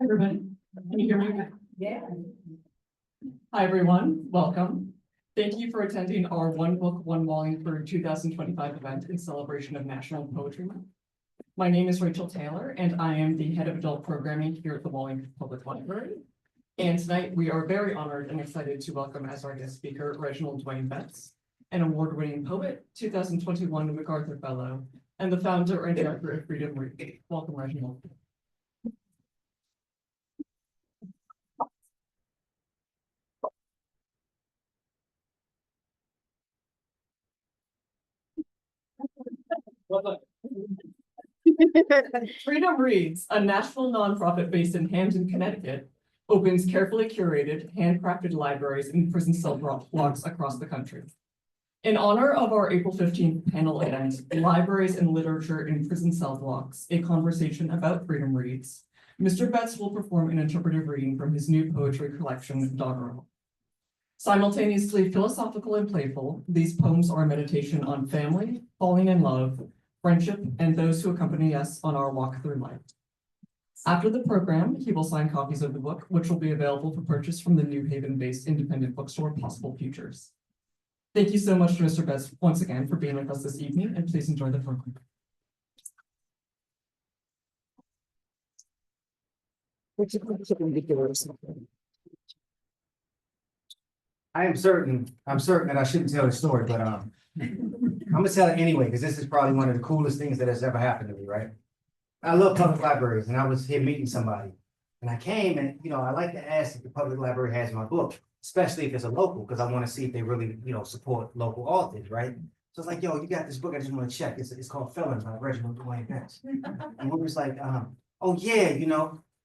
Everybody, can you hear me? Yeah. Hi, everyone. Welcome. Thank you for attending our One Book, One Wallingford 2025 event in celebration of National Poetry Month. My name is Rachel Taylor, and I am the head of adult programming here at the Wallingford Public Library. And tonight we are very honored and excited to welcome as our guest speaker, Reginald Dwayne Betts, an award-winning poet, 2021 MacArthur Fellow, and the founder and director of Freedom Read. Welcome, Reginald. Freedom Reads, a national nonprofit based in Hamden, Connecticut, opens carefully curated, handcrafted libraries in prison cell blocks across the country. In honor of our April 15th panel event, Libraries and Literature in Prison Cell Blocks, a conversation about Freedom Reads, Mr. Betts will perform an interpretive reading from his new poetry collection, Doggerel. Simultaneously philosophical and playful, these poems are a meditation on family, falling in love, friendship, and those who accompany us on our walk through life. After the program, he will sign copies of the book, which will be available for purchase from the New Haven-based independent bookstore, Possible Futures. Thank you so much to Mr. Betts once again for being with us this evening, and please enjoy the program. I'm certain that I shouldn't tell the story, but I'm gonna tell it anyway, because this is probably one of the coolest things that has ever happened to me, right? I love public libraries, and I was here meeting somebody. And I came and, I like to ask if the public library has my book, especially if it's a local, because I want to see if they really, support local authors, right? So it's like, yo, you got this book, I just want to check. It's called Felons by Reginald Dwayne Betts. And we was like, oh yeah,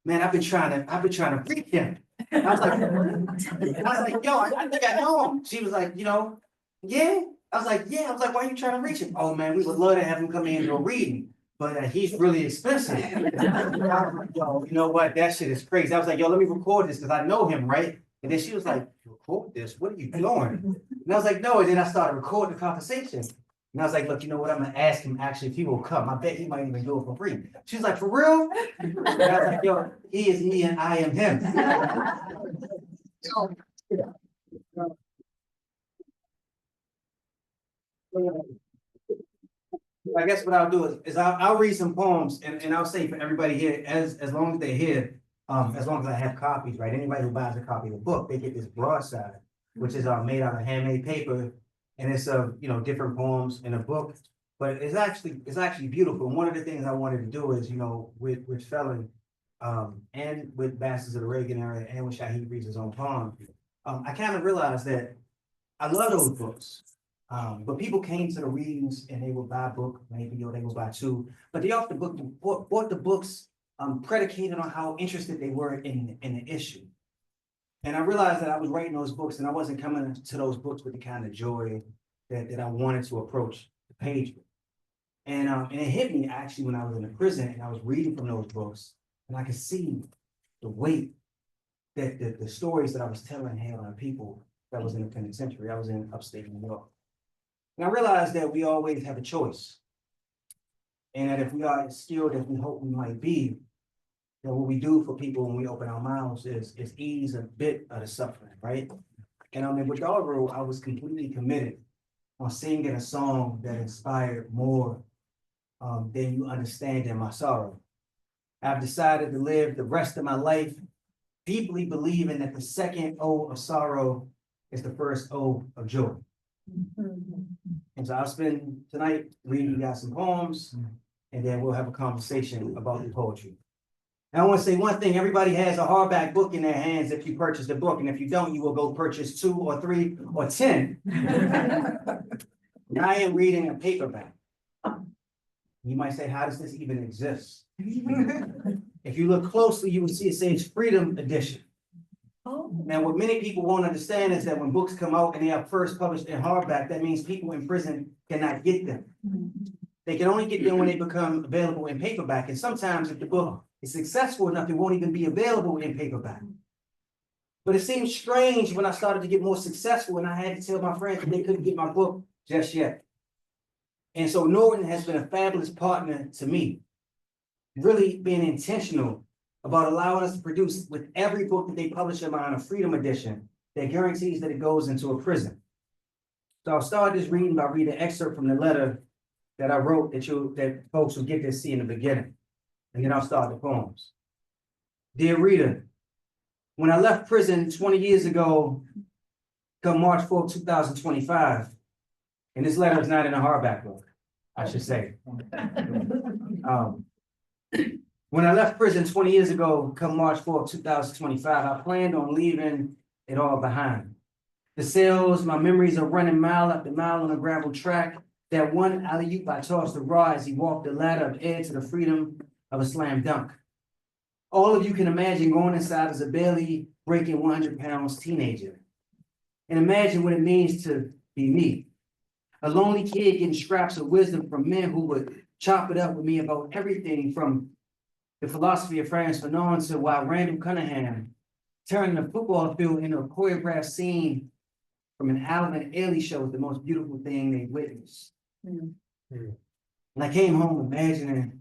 man, I've been trying to read him. I was like, yo, I think I know him. She was like, yeah. I was like, yeah. I was like, why are you trying to reach him? Oh man, we would love to have him come in and do a reading, but he's really expensive. Yo, you know what? That shit is crazy. I was like, yo, let me record this because I know him, right? And then she was like, record this? What are you doing? And I was like, no. And then I started recording the conversation. And I was like, look, you know what? I'm gonna ask him actually if he will come. I bet he might even do it for free. She was like, for real? And I was like, yo, he is me and I am him. I guess what I'll do is I'll read some poems and I'll say for everybody here, as long as they're here, as long as I have copies, right? Anybody who buys a copy of the book, they get this broadside, which is made out of handmade paper, and it's different poems in a book. But it's actually beautiful. And one of the things I wanted to do is, with Felon, and with Bastards of the Reagan Era, and with Shaheed reads his own poem, I kind of realized that I love those books. But people came to the readings and they would buy a book, maybe, or they would buy two, but they often bought the books predicated on how interested they were in the issue. And I realized that I was writing those books and I wasn't coming to those books with the kind of joy that I wanted to approach the page with. And it hit me actually when I was in the prison and I was reading from those books and I could see the weight that the stories that I was telling had on people that was in the penitentiary. I was in upstate New York. And I realized that we always have a choice. And that if we are as skilled as we hope we might be, that what we do for people when we open our mouths is ease a bit of the suffering, right? And with Doggerel, I was completely committed on singing a song that inspired more than you understand in my sorrow. I've decided to live the rest of my life deeply believing that the second O of sorrow is the first O of joy. And so I'll spend tonight reading you guys some poems, and then we'll have a conversation about the poetry. And I want to say one thing, everybody has a hardback book in their hands if you purchase the book, and if you don't, you will go purchase 2 or 3 or 10. I am reading a paperback. You might say, how does this even exist? If you look closely, you will see it says Freedom Edition. Now, what many people won't understand is that when books come out and they are first published in hardback, that means people in prison cannot get them. They can only get them when they become available in paperback. And sometimes if the book is successful enough, it won't even be available in paperback. But it seemed strange when I started to get more successful and I had to tell my friends that they couldn't get my book just yet. And so Norton has been a fabulous partner to me, really being intentional about allowing us to produce with every book that they publish in a Freedom Edition that guarantees that it goes into a prison. So I'll start this reading by reading an excerpt from the letter that I wrote that folks will get to see in the beginning. And then I'll start the poems. Dear reader, when I left prison 20 years ago, come March 4th, 2025, and this letter is not in a hardback book, I should say. When I left prison 20 years ago, come March 4th, 2025, I planned on leaving it all behind. The cells, my memories are running mile after mile on a gravel track. That one alley-oop I tossed the raw as he walked the ladder of air to the freedom of a slam dunk. All of you can imagine going inside as a barely breaking 100 pounds teenager. And imagine what it means to be me. A lonely kid getting scraps of wisdom from men who would chop it up with me about everything from the philosophy of Franz Fanon to why Randall Cunningham turning the football field into a choreographed scene from an Alvin Ailey show is the most beautiful thing they witnessed. And I came home imagining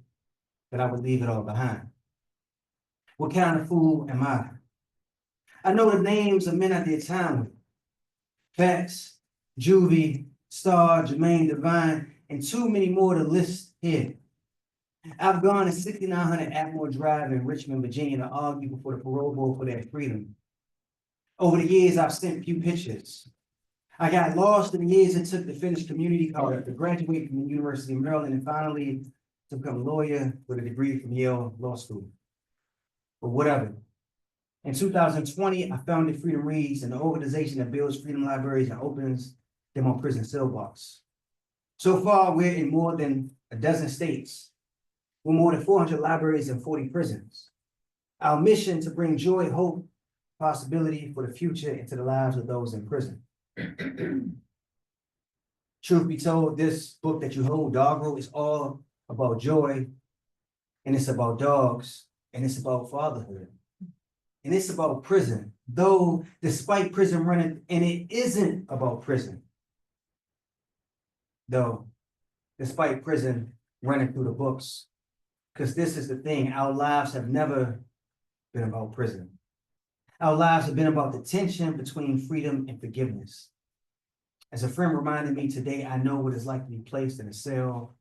that I would leave it all behind. What kind of fool am I? I know the names of men I did time with. Betts, Juvie, Starr, Jermaine Devine, and too many more to list here. I've gone to 6900 Atmore Drive in Richmond, Virginia to argue before the parole board for their freedom. Over the years, I've sent few pictures. I got lost in the years it took to finish community college, to graduate from the University of Maryland, and finally to become a lawyer with a degree from Yale Law School. But whatever. In 2020, I founded Freedom Reads, an organization that builds freedom libraries and opens them on prison cell blocks. So far, we're in more than a dozen states, with more than 400 libraries and 40 prisons. Our mission to bring joy, hope, possibility for the future into the lives of those in prison. Truth be told, this book that you hold, Doggerel, is all about joy, and it's about dogs, and it's about fatherhood, and it's about prison, though despite prison running, and it isn't about prison, though despite prison running through the books, because this is the thing, our lives have never been about prison. Our lives have been about the tension between freedom and forgiveness. As a friend reminded me today, I know what it's like to be placed in a cell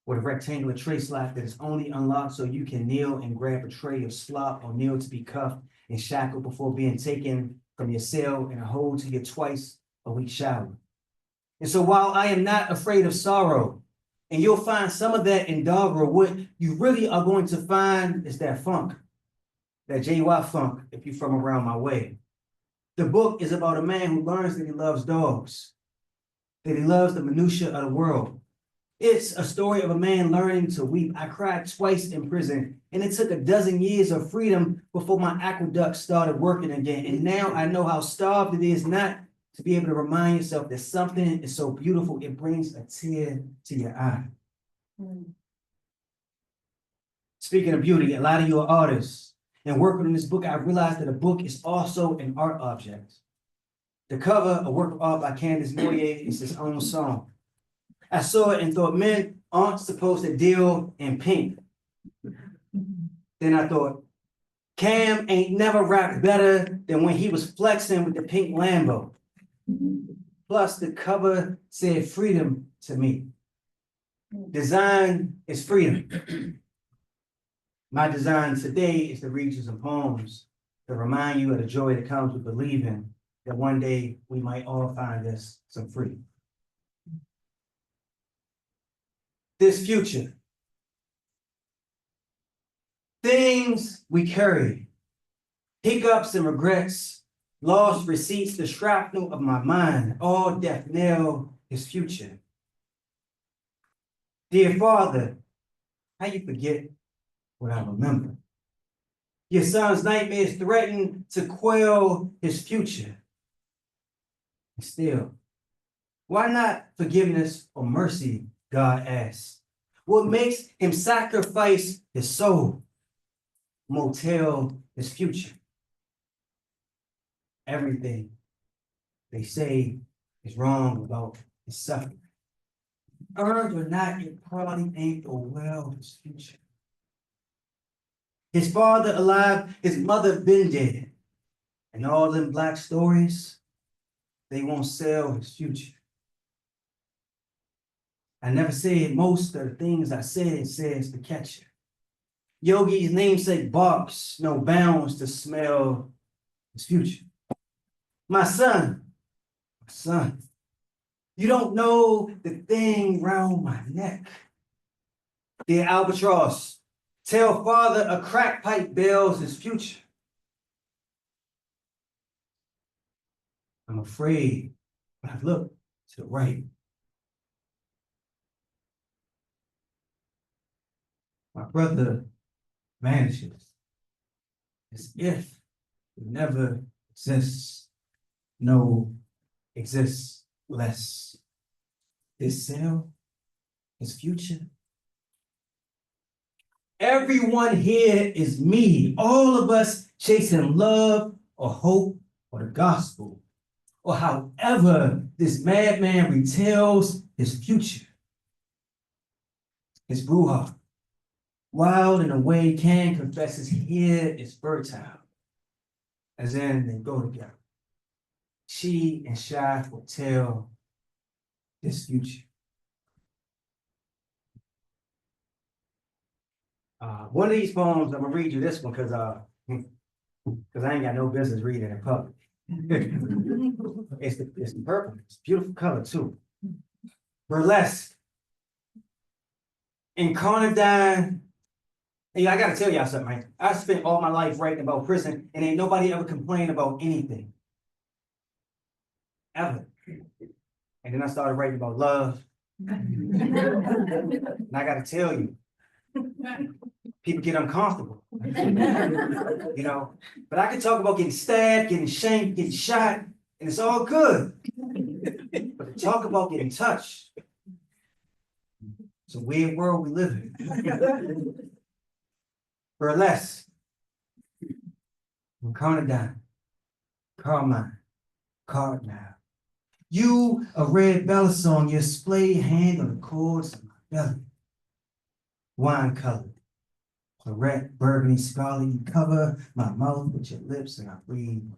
with a rectangular tray slot that is only unlocked so you can kneel and grab a tray of slop, or kneel to be cuffed and shackled before being taken from your cell and a hold to your twice-a-week shower. And so while I am not afraid of sorrow, and you'll find some of that in Doggerel, what you really are going to find is that funk. That JY funk, if you're from around my way. The book is about a man who learns that he loves dogs, that he loves the minutiae of the world. It's a story of a man learning to weep. I cried twice in prison, and it took a dozen years of freedom before my aqueduct started working again. And now I know how starved it is not to be able to remind yourself that something is so beautiful, it brings a tear to your eye. Speaking of beauty, a lot of you are artists. And working on this book, I realized that a book is also an art object. The cover, a work of art by Candace Moyer, is its own song. I saw it and thought, men aren't supposed to deal in pink. Then I thought, Cam ain't never rapped better than when he was flexing with the pink Lambo. Plus, the cover said freedom to me. Design is freedom. My design today is to read you some poems to remind you of the joy that comes with believing that one day we might all find us some freedom. This future, things we carry, hiccups and regrets, lost receipts, the shrapnel of my mind, all death nail his future. Dear Father, how you forget what I remember? Your son's nightmares threaten to quell his future. And still, why not forgiveness or mercy, God asks? What makes him sacrifice his soul, motel his future? Everything they say is wrong about his suffering. Earned or not, it probably ain't the well his future. His father alive, his mother been dead. And all them black stories, they won't sell his future. I never said most of the things I said says to catch you. Yogi's namesake barks, no bounds to smell his future. My son, you don't know the thing round my neck. Dear albatross, tell father a crack pipe bails his future. I'm afraid, but I look to the right. My brother vanishes as if it never exists, no exists less. His cell, his future. Everyone here is me, all of us chasing love or hope or the gospel, or however this madman retells his future. His bruja, wild in a way Can confesses here is fertile, as in they go together. She and Shai will tell this future. One of these poems, I'm gonna read you this one because I ain't got no business reading in public. It's the purple. It's a beautiful color too. Burlesque. Incarnadine. Hey, I gotta tell y'all something, right? I spent all my life writing about prison, and ain't nobody ever complained about anything. Ever. And then I started writing about love. And I gotta tell you, people get uncomfortable. You know, but I can talk about getting stabbed, getting shanked, getting shot, and it's all good. But to talk about getting touched, it's a weird world we live in. Burlesque, Incarnadine, Carmine, Cardinal. You, a red bella song, your splayed hand on the chords of my belly. Wine colored, claret, burgundy, scarlet, you cover my mouth with your lips and I breathe.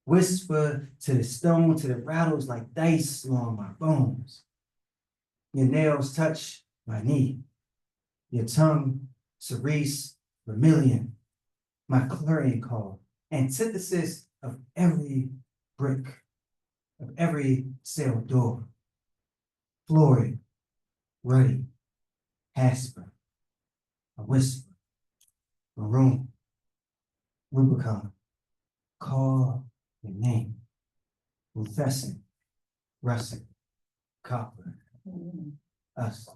Whisper to the stone, to the rattles like dice along my bones. Your nails touch my knee. Your tongue, cerise, vermilion, my clarion call, antithesis of every brick, of every cell door. Florid, ruddy, Hasper, a whisper, maroon, Rubicon, call your name, rufescent, russet, copper, us.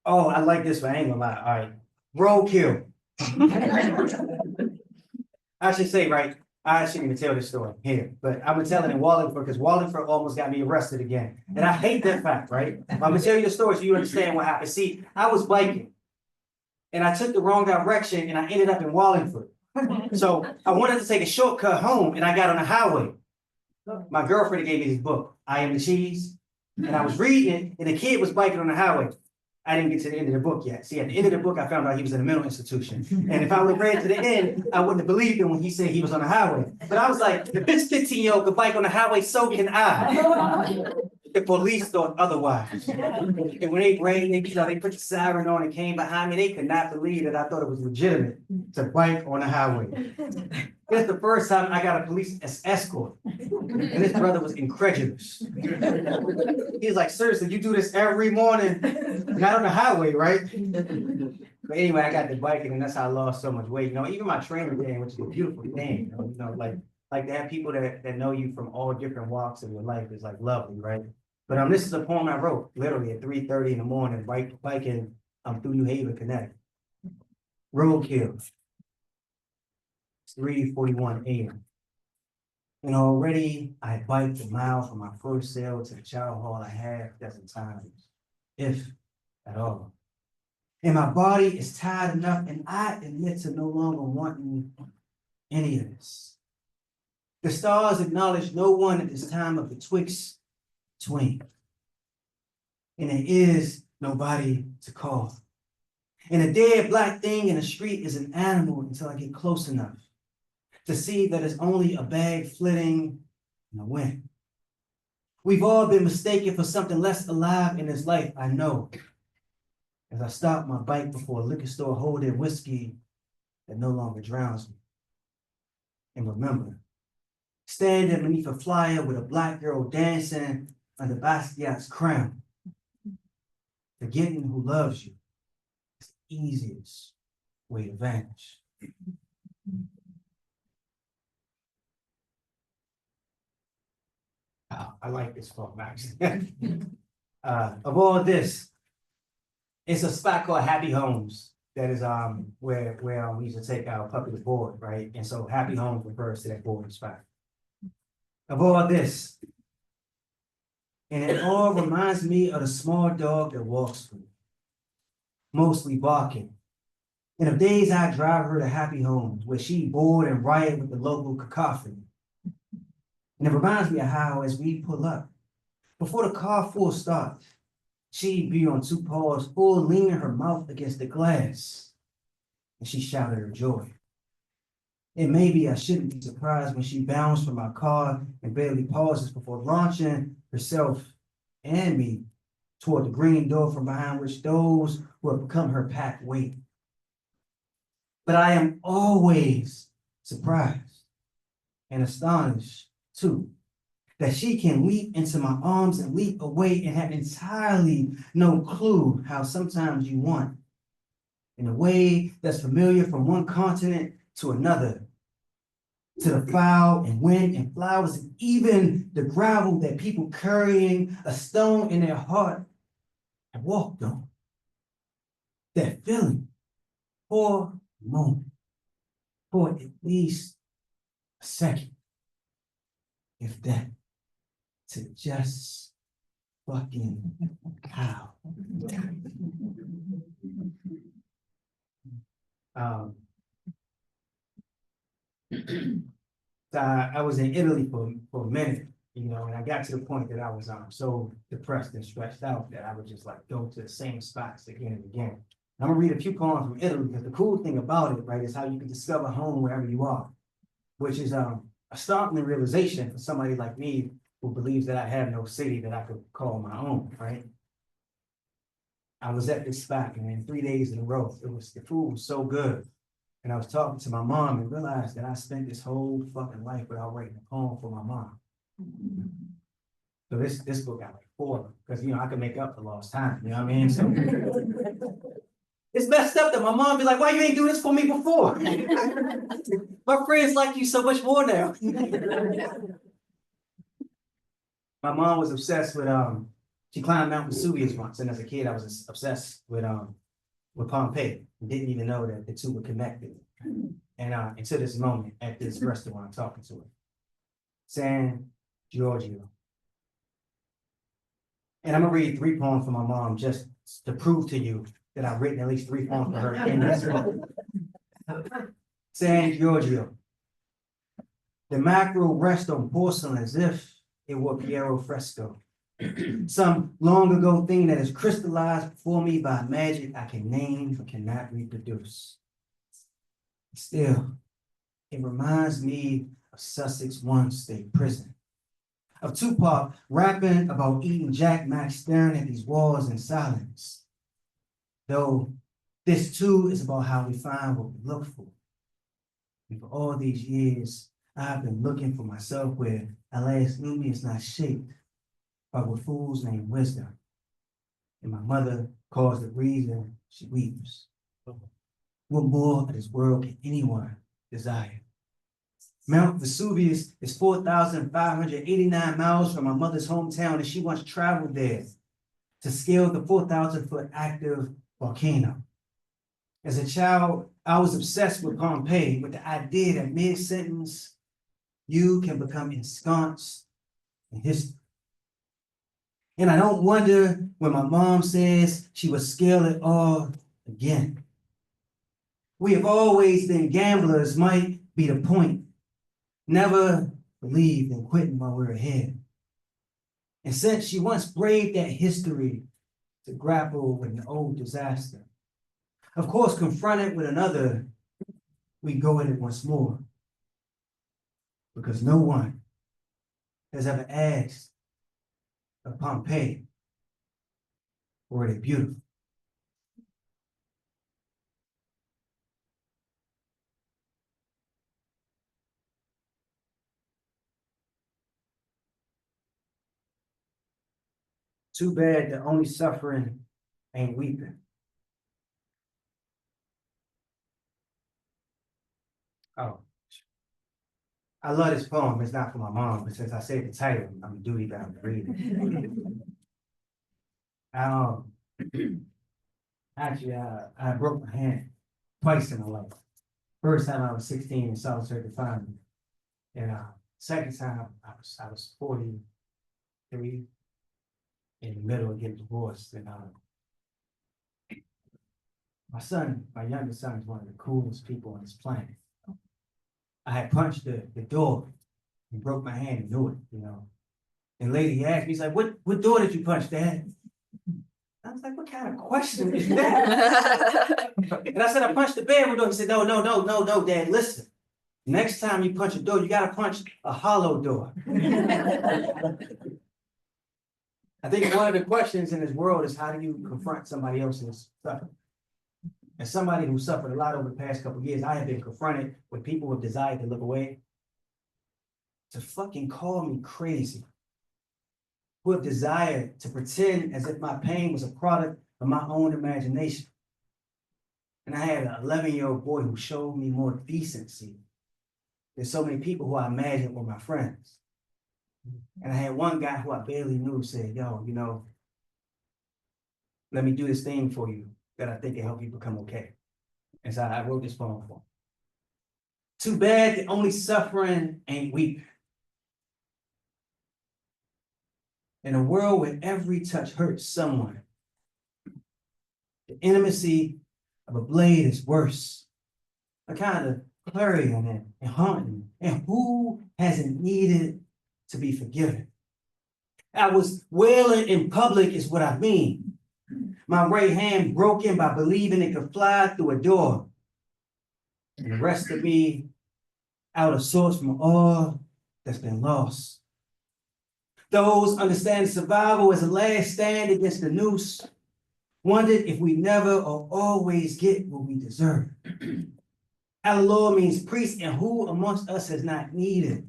Oh, I like this one, I ain't gonna lie, all right. Roadkill. I should say, right, I shouldn't even tell this story here, but I'm gonna tell it in Wallingford because Wallingford almost got me arrested again. And I hate that fact, right? I'm gonna tell you the story so you understand what happened. See, I was biking and I took the wrong direction and I ended up in Wallingford. So I wanted to take a shortcut home and I got on the highway. My girlfriend gave me this book, I Am the Cheese, and I was reading it and the kid was biking on the highway. I didn't get to the end of the book yet. See, at the end of the book, I found out he was in a mental institution. And if I would have read to the end, I wouldn't have believed him when he said he was on the highway. But I was like, if this 15-year-old could bike on the highway, so can I. The police thought otherwise. And when they ran, they put the siren on and came behind me. They could not believe that I thought it was legitimate to bike on the highway. It's the first time I got a police escort. And this brother was incredulous. He's like, seriously, you do this every morning, not on the highway, right? But anyway, I got the biking and that's how I lost so much weight. You know, even my trainer thing, which is a beautiful thing, you know, like to have people that know you from all different walks of your life is like lovely, right? But this is a poem I wrote literally at 3:30 in the morning, biking through New Haven, Connecticut. Roadkill. It's 3:41 a.m. And already I biked a mile from my first sale to the child hall a half dozen times, if at all. And my body is tired enough, and I admit to no longer wanting any of this. The stars acknowledge no one at this time of the twixt tween. And it is nobody to call. And a dead black thing in the street is an animal until I get close enough to see that it's only a bag flitting in the wind. We've all been mistaken for something less alive in this life, I know. As I stop my bike before a liquor store holding whiskey that no longer drowns me. And remember, standing beneath a flyer with a black girl dancing under Basquiat's crown. Forgetting who loves you is the easiest way to vanish. I like this poem, actually. Of all this, it's a spot called Happy Homes. That is where we used to take our puppy to board, right? And so Happy Homes refers to that boarding spot. Of all this, and it all reminds me of the small dog that walks through, mostly barking. And of days I drive her to Happy Homes, where she bored and riot with the local cacophony. And it reminds me of how, as we pull up, before the car full starts, she'd be on two paws, full, leaning her mouth against the glass. And she shouted her joy. And maybe I shouldn't be surprised when she bounced from my car and barely pauses before launching herself and me toward the green door from behind which those who have become her pack wait. But I am always surprised and astonished, too, that she can leap into my arms and leap away and have entirely no clue how sometimes you want, in a way that's familiar from one continent to another, to the foul and wind and flowers, and even the gravel that people carrying a stone in their heart have walked on. That feeling for a moment, for at least a second, if that, to just fucking cow. I was in Italy for a minute, and I got to the point that I was so depressed and stressed out that I would just like go to the same spots again and again. I'm gonna read a few poems from Italy because the cool thing about it, right, is how you can discover home wherever you are, which is a startling realization for somebody like me who believes that I have no city that I could call my own, right? I was at this spot, and in 3 days in a row, the food was so good. And I was talking to my mom and realized that I spent this whole fucking life without writing a poem for my mom. So this book got like 4, because I could make up for lost time, you know what I mean? So it's messed up that my mom be like, why you ain't do this for me before? My friends like you so much more now. My mom was obsessed with she climbed Mount Vesuvius once, and as a kid I was obsessed with Pompeii. Didn't even know that the two were connected. And to this moment at this restaurant I'm talking to her. San Giorgio. And I'm gonna read 3 poems from my mom just to prove to you that I've written at least 3 poems for her in this book. San Giorgio. The mackerel rests on porcelain as if it were Piero fresco. Some long ago thing that is crystallized before me by magic I can name but cannot reproduce. Still, it reminds me of Sussex One State Prison, of Tupac rapping about eating Jack Mac, staring at these walls in silence. Though this too is about how we find what we look for. And for all these years, I've been looking for myself where at last knew me is not shaped by what fools name wisdom. And my mother calls the reason she weeps. What more of this world can anyone desire? Mount Vesuvius is 4,589 miles from my mother's hometown, and she once traveled there to scale the 4,000-foot active volcano. As a child, I was obsessed with Pompeii, with the idea that mid-sentence, you can become ensconced in history. And I don't wonder when my mom says she would scale it all again. We have always been gamblers, might be the point. Never believed in quitting while we were ahead. And since she once braved that history, to grapple with an old disaster. Of course, confronted with another, we go at it once more. Because no one has ever asked of Pompeii, were they beautiful? Too bad the only suffering ain't weeping. Oh. I love this poem. It's not for my mom, but since I said the title, I'm duty bound to read it. Actually, I broke my hand twice in my life. First time I was 16 in solitary confinement. And second time I was 43 in the middle of getting divorced. And my youngest son is one of the coolest people on this planet. I had punched the door and broke my hand and knew it, you know. And lady asked me, he's like, what door did you punch, Dad? I was like, what kind of question is that? And I said, I punched the bedroom door. He said, no, Dad, listen. Next time you punch a door, you gotta punch a hollow door. I think one of the questions in this world is how do you confront somebody else's suffering? As somebody who suffered a lot over the past couple of years, I have been confronted with people with desire to look away, to fucking call me crazy, who have desired to pretend as if my pain was a product of my own imagination. And I had an 11-year-old boy who showed me more decency than so many people who I imagined were my friends. And I had one guy who I barely knew say, yo, you know, let me do this thing for you that I think can help you become okay. And so I wrote this poem for him. Too bad the only suffering ain't weeping. In a world where every touch hurts someone, the intimacy of a blade is worse. A kind of clarion and haunting. And who hasn't needed to be forgiven? I was wailing in public is what I mean. My right hand broken by believing it could fly through a door. And the rest of me out of sorts from all that's been lost. Those understanding survival as a last stand against the noose wondered if we never or always get what we deserve. Our Lord means priest, and who amongst us has not needed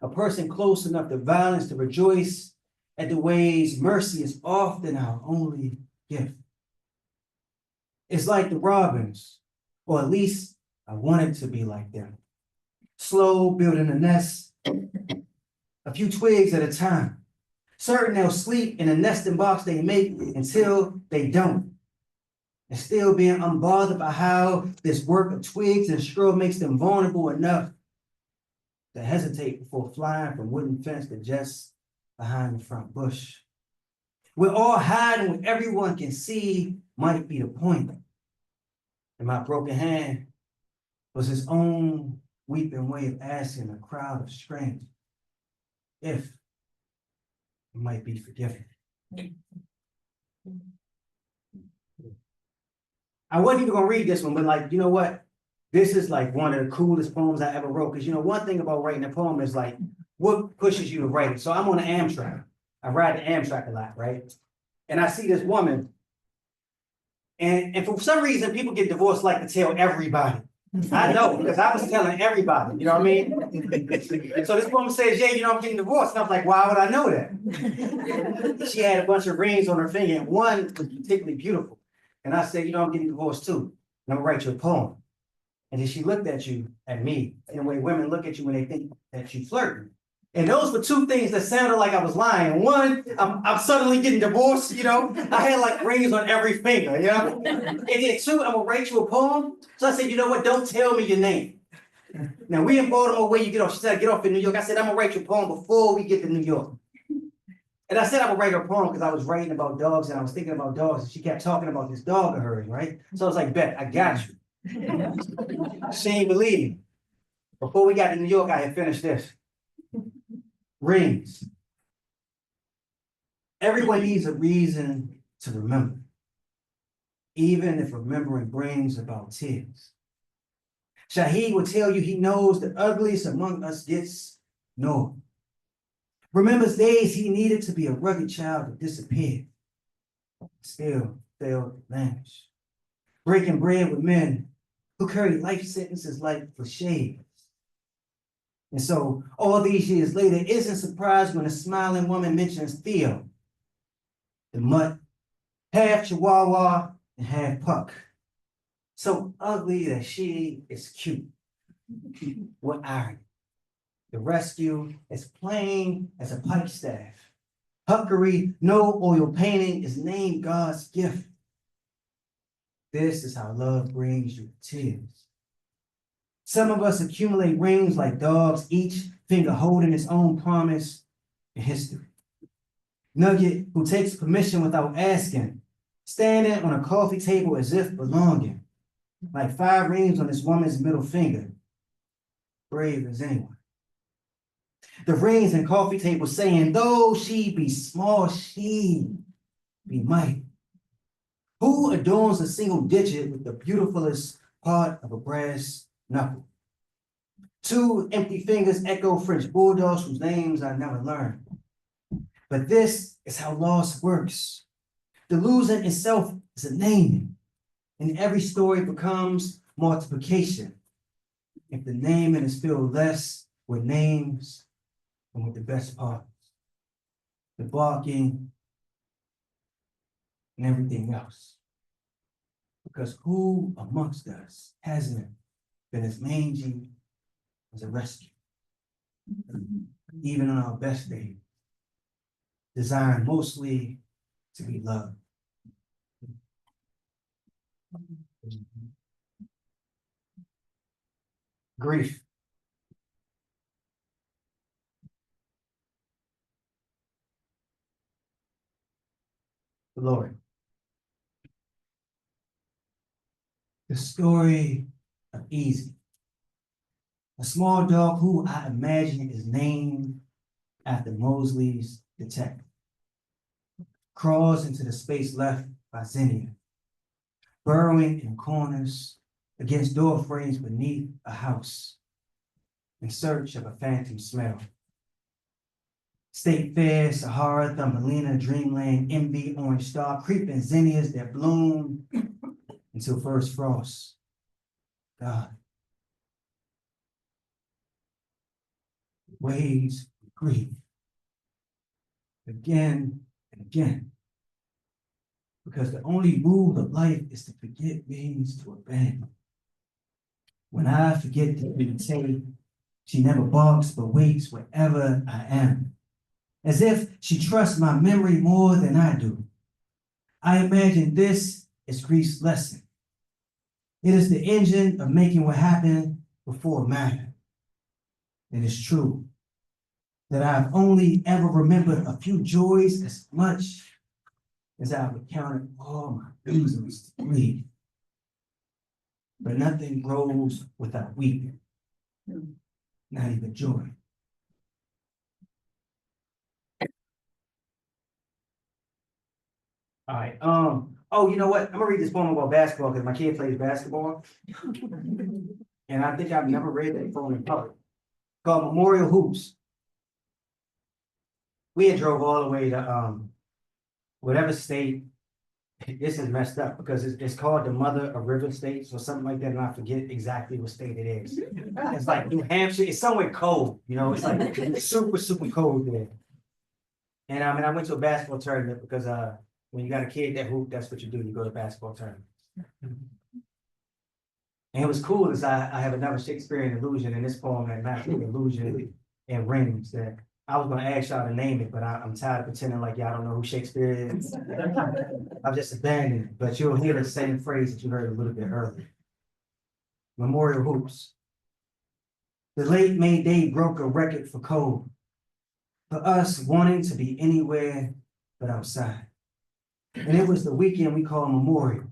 a person close enough to violence to rejoice at the ways mercy is often our only gift. It's like the robins, or at least I wanted to be like them. Slow building a nest, a few twigs at a time. Certain they'll sleep in a nesting box they make until they don't. And still being unbothered by how this work of twigs and straw makes them vulnerable enough to hesitate before flying from wooden fence to just behind the front bush. We're all hiding what everyone can see might be the point. And my broken hand was his own weeping way of asking a crowd of strangers if it might be forgiven. I wasn't even gonna read this one, but like, you know what? This is like one of the coolest poems I ever wrote. Because you know, one thing about writing a poem is like, what pushes you to write it? So I'm on the Amtrak. I ride the Amtrak a lot, right? And I see this woman, and for some reason, people get divorced like to tell everybody. I know, because I was telling everybody, you know what I mean? And so this woman says, yeah, you know, I'm getting divorced. And I was like, why would I know that? She had a bunch of rings on her finger, and one was particularly beautiful. And I said, you know, I'm getting divorced too. And I'm gonna write you a poem. And then she looked at me, in the way women look at you when they think that you're flirting. And those were two things that sounded like I was lying. One, I'm suddenly getting divorced, you know? I had like rings on every finger, you know? And then two, I'm gonna write you a poem. So I said, you know what, don't tell me your name. Now we in Baltimore, where you get off. She said, get off in New York. I said, I'm gonna write you a poem before we get to New York. And I said I'm gonna write her a poem because I was writing about dogs and I was thinking about dogs. And she kept talking about this dog of hers, right? So I was like, bet, I got you. She ain't believe me. Before we got to New York, I had finished this. Rings. Everyone needs a reason to remember, even if remembering brings about tears. Shahid will tell you he knows the ugliest among us gets ignored. Remembers days he needed to be a rugged child that disappeared, still failed to vanish. Breaking bread with men who carry life sentences like for shades. And so all these years later, isn't surprised when a smiling woman mentions Theo, the mutt, half Chihuahua and half Puck. So ugly that she is cute. What irony. The rescue is plain as a pike staff. Huckery, no oil painting is named God's gift. This is how love brings you tears. Some of us accumulate rings like dogs, each finger holding its own promise and history. Nugget, who takes permission without asking, standing on a coffee table as if belonging, like 5 rings on this woman's middle finger, brave as anyone. The rings and coffee table saying, though she be small, she be mighty. Who adorns a single digit with the beautifulest part of a brass knuckle? 2 empty fingers echo French bulldogs whose names I never learned. But this is how loss works. The losing itself is a naming, and every story becomes multiplication. If the naming is filled less with names than with the best parts, the barking and everything else. Because who amongst us hasn't been as mangy as a rescue? Even on our best days, designed mostly to be loved. Grief. The Lord. The story of Easy, a small dog who I imagine is named after Mosley's detective, crawls into the space left by Zinnia, burrowing in corners against door frames beneath a house, in search of a phantom smell. State Fair, Sahara, Thumbelina, Dreamland, Envy, Orange Star, creeping zinnias that bloom until first frost. God. Waves of grief. Again and again. Because the only rule of life is to forget means to abandon. When I forget to meditate, she never barks but waits wherever I am. As if she trusts my memory more than I do. I imagine this is grief's lesson. It is the engine of making what happened before matter. It is true that I've only ever remembered a few joys as much as I've recounted all my reasons to grieve. But nothing grows without weeping, not even joy. All right. Oh, you know what? I'm gonna read this poem about basketball because my kid plays basketball. And I think I've never read that poem in public. Called Memorial Hoops. We had drove all the way to whatever state. This is messed up because it's called the mother of river states or something like that, and I forget exactly what state it is. It's like New Hampshire. It's somewhere cold, you know. It's like super, super cold there. And I went to a basketball tournament because when you got a kid that hoop, that's what you do. You go to basketball tournaments. And it was cool as I have another Shakespearean illusion in this poem that matches illusion and rings that I was gonna ask y'all to name it, but I'm tired of pretending like y'all don't know who Shakespeare is. I've just abandoned it, but you'll hear the same phrase that you heard a little bit earlier. Memorial Hoops. The late May Day broke a record for cold, for us wanting to be anywhere but outside. And it was the weekend we call Memorial.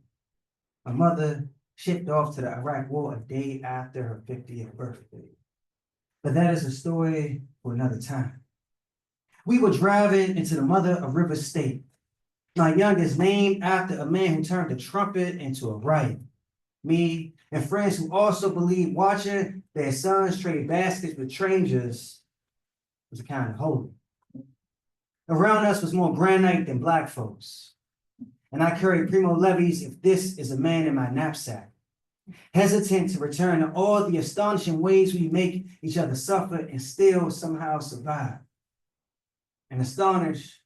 My mother shipped off to the Iraq War a day after her 50th birthday. But that is a story for another time. We were driving into the mother of river state, My youngest named after a man who turned a trumpet into a riot. Me and friends who also believed watching their sons trade baskets with strangers was a kind of holy. Around us was more granite than black folks. And I carry primo levies if this is a man in my knapsack, hesitant to return to all the astonishing ways we make each other suffer and still somehow survive. And astonished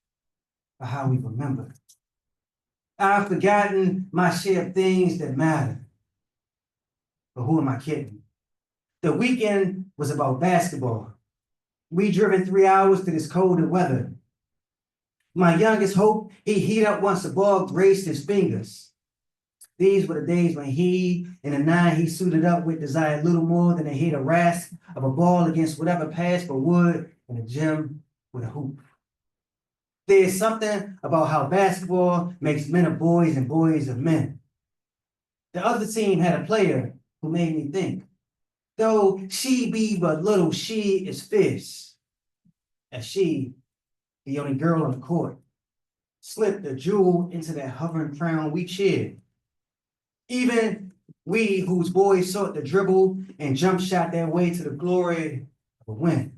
by how we remember. I've forgotten my share of things that matter. But who am I kidding? The weekend was about basketball. We driven 3 hours to this colder weather. My youngest hoped he'd heat up once the ball graced his fingers. These were the days when he and the 9 he suited up with desired little more than to hit a rasp of a ball against whatever passed for wood in a gym with a hoop. There's something about how basketball makes men of boys and boys of men. The other team had a player who made me think, though she be but little, she is fierce, as she, the only girl on the court, slipped a jewel into that hovering crown we cheered. Even we whose boys sought to dribble and jump shot their way to the glory of a win.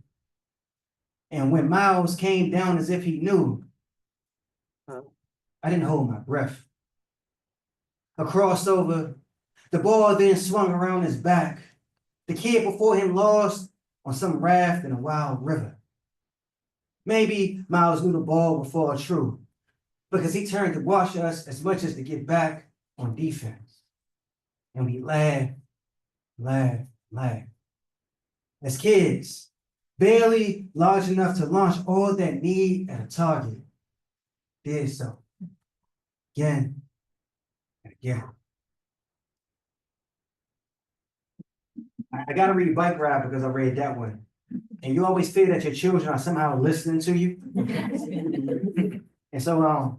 And when Miles came down as if he knew, I didn't hold my breath. A crossover, the ball then swung around his back. The kid before him lost on some raft in a wild river. Maybe Miles knew the ball would fall true because he turned to watch us as much as to get back on defense. And we laughed, laughed, laughed. As kids, barely large enough to launch all that need at a target, did so again and again. I gotta read Bike Ride because I read that one. And you always fear that your children are somehow listening to you. And so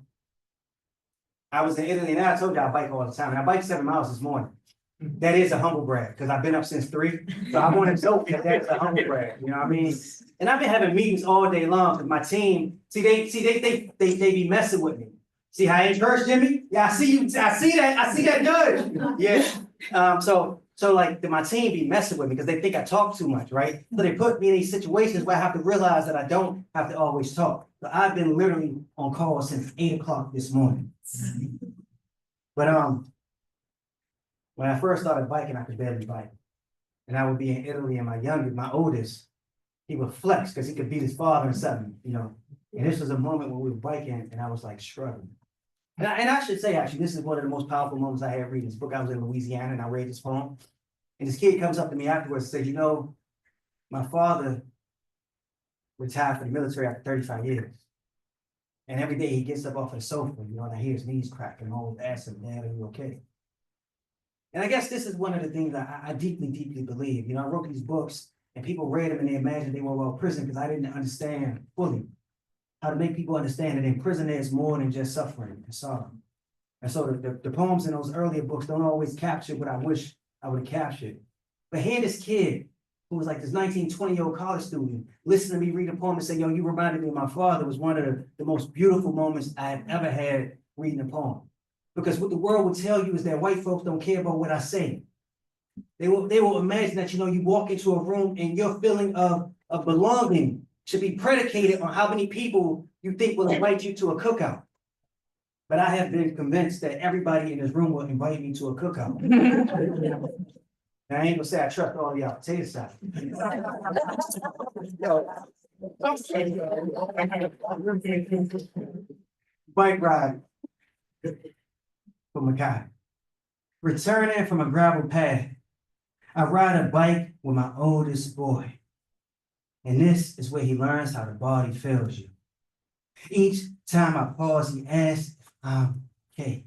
I was in Italy and I told you I bike all the time. And I bike 7 miles this morning. That is a humble brag because I've been up since 3. So I want to joke that that's a humble brag. You know what I mean? And I've been having meetings all day long because my team, they be messing with me. See how I encourage Jimmy? Yeah, I see you. I see that judge. Yeah. So like my team be messing with me because they think I talk too much, right? So they put me in these situations where I have to realize that I don't have to always talk. But I've been literally on call since 8 o'clock this morning. But when I first started biking, I could barely bike. And I would be in Italy and my oldest, he would flex because he could beat his father and something, you know. And this was a moment when we were biking and I was like struggling. And I should say, actually, this is one of the most powerful moments I had reading this book. I was in Louisiana and I read this poem. And this kid comes up to me afterwards and says, you know, my father retired from the military after 35 years. And every day he gets up off of the sofa, you know, and I hear his knees crack and always ask him, Dad, are you okay? And I guess this is one of the things I deeply, deeply believe. You know, I wrote these books and people read them and they imagined they were well prison because I didn't understand fully how to make people understand that in prison there's more than just suffering and sorrow. And so the poems in those earlier books don't always capture what I wish I would have captured. But here this kid who was like this 19, 20-year-old college student, listen to me read a poem and say, yo, you reminded me of my father was one of the most beautiful moments I have ever had reading a poem. Because what the world will tell you is that white folks don't care about what I say. They will imagine that, you know, you walk into a room and your feeling of belonging should be predicated on how many people you think will invite you to a cookout. But I have been convinced that everybody in this room will invite me to a cookout. And I ain't gonna say I trust all y'all potato salad. Bike ride for MacArthur. Returning from a gravel path, I ride a bike with my oldest boy. And this is where he learns how the body feels you. Each time I pause, he asks if I'm okay.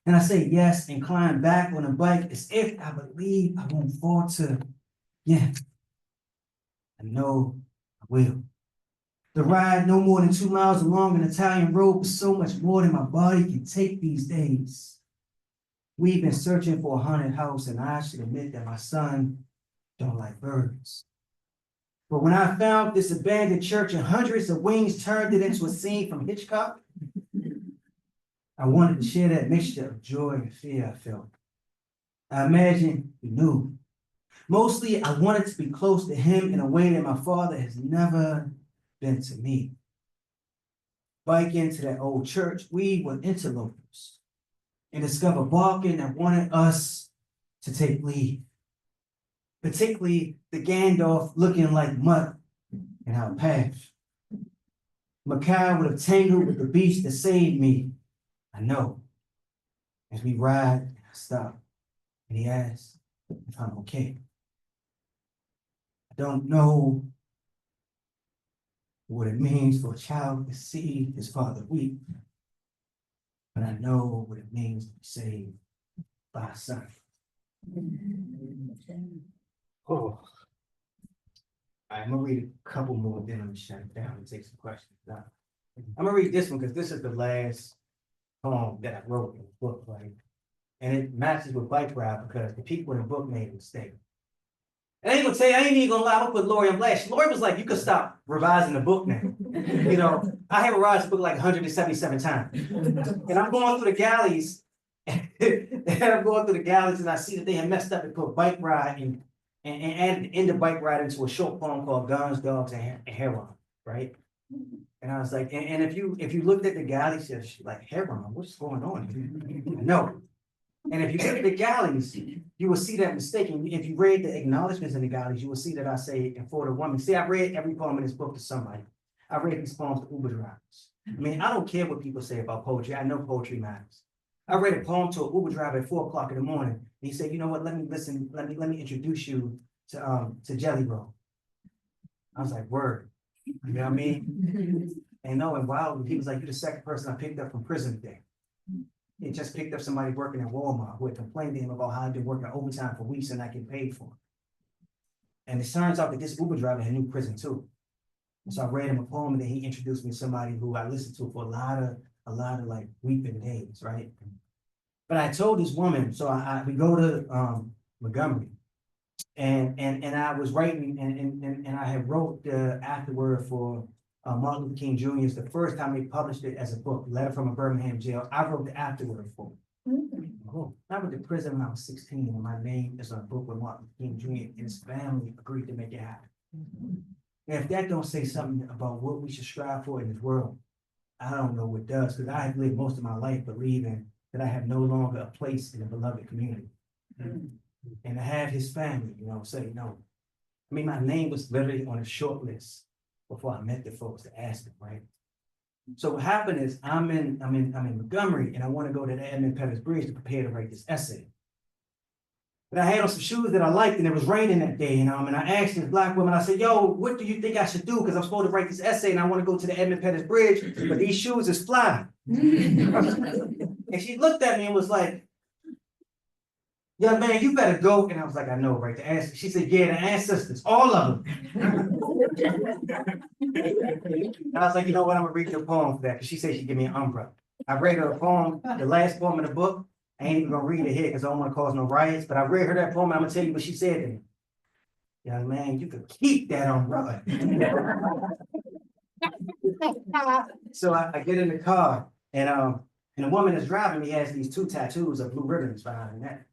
And I say yes and climb back on the bike as if I believe I won't falter. Yeah, I know I will. The ride, no more than 2 miles along an Italian road, was so much more than my body can take these days. We've been searching for a haunted house, and I should admit that my son don't like birds. But when I found this abandoned church and hundreds of wings turned it into a scene from Hitchcock, I wanted to share that mixture of joy and fear I felt. I imagine he knew. Mostly, I wanted to be close to him in a way that my father has never been to me. Bike into that old church, we were interlopers and discovered Barkin that wanted us to take leave. Particularly the Gandalf looking like mud in our path. Makai would have tangled with the beast that saved me. I know. As we ride, I stop, and he asks if I'm okay. I don't know what it means for a child to see his father weep, but I know what it means to be saved by a son. Oh. I'm gonna read a couple more, then I'm gonna shut it down and take some questions. Now, I'm gonna read this one because this is the last poem that I wrote in the book, right? And it matches with Bike Ride because the people in the book made a mistake. And I ain't gonna tell you, I ain't even gonna lie, I'm gonna put Lori on blast. Lori was like, you could stop revising the book now. You know, I have revised the book like 177 times. And I'm going through the galleys, and I see that they have messed up and put Bike Ride and end the Bike Ride into a short poem called Guns, Dogs, and Heroin, right? And I was like, and if you looked at the galleys, you're like, heroin, what's going on? No. And if you look at the galleys, you will see that mistake. And if you read the acknowledgments in the galleys, you will see that I say, and for the woman, see, I read every poem in this book to somebody. I read these poems to Uber drivers. I mean, I don't care what people say about poetry. I know poetry matters. I read a poem to an Uber driver at 4 o'clock in the morning. And he said, you know what, let me listen, let me introduce you to Jelly Roll. I was like, word. You know what I mean? And no, and wow, he was like, you're the second person I picked up from prison today. He just picked up somebody working at Walmart who had complained to him about how he'd been working overtime for weeks and not getting paid for it. And it turns out that this Uber driver had new prison too. And so I read him a poem and then he introduced me to somebody who I listened to for a lot of like weeping days, right? But I told this woman, so we go to Montgomery. And I was writing and I had wrote the afterword for Martin Luther King Jr. It's the first time they published it as a book, Letter from a Birmingham Jail. I wrote the afterword for it. I went to prison when I was 16 and my name is on a book with Martin Luther King Jr. and his family agreed to make it happen. And if that don't say something about what we should strive for in this world, I don't know what does, because I have lived most of my life believing that I have no longer a place in the beloved community. And to have his family, you know, say no. I mean, my name was literally on a short list before I met the folks to ask them, right? So what happened is I'm in Montgomery and I want to go to the Edmund Pettus Bridge to prepare to write this essay. But I had on some shoes that I liked and it was raining that day, and I asked this black woman, I said, yo, what do you think I should do? Because I'm supposed to write this essay and I want to go to the Edmund Pettus Bridge, but these shoes is fly. And she looked at me and was like, young man, you better go. And I was like, I know, right? She said, yeah, the ancestors, all of them. And I was like, you know what? I'm gonna read your poem for that. Because she said she'd give me an umbrella. I read her a poem, the last poem in the book. I ain't even gonna read it here because I don't want to cause no riots. But I read her that poem. I'm gonna tell you what she said to me. Young man, you could keep that umbrella. So I get in the car, and the woman that's driving me has these 2 tattoos of blue ribbons behind her neck.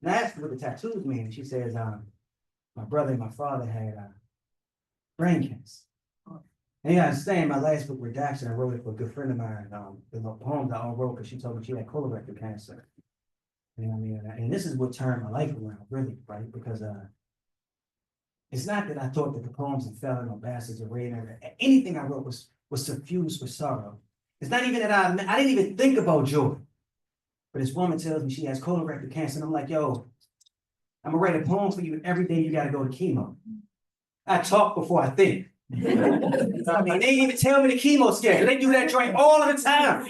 And I asked her what the tattoos mean. And she says, my brother and my father had brain cancer. And you understand, my last book, Redaction, I wrote it for a good friend of mine. The poems I all wrote because she told me she had colorectal cancer. You know what I mean? And this is what turned my life around, really, right? Because it's not that I thought that the poems had fallen on bastards or rain. Anything I wrote was suffused with sorrow. It's not even that I didn't even think about joy. But this woman tells me she has colorectal cancer, and I'm like, yo, I'm gonna write a poem for you every day you gotta go to chemo. I talk before I think. I mean, they didn't even tell me the chemo schedule. They do that joint all of the time.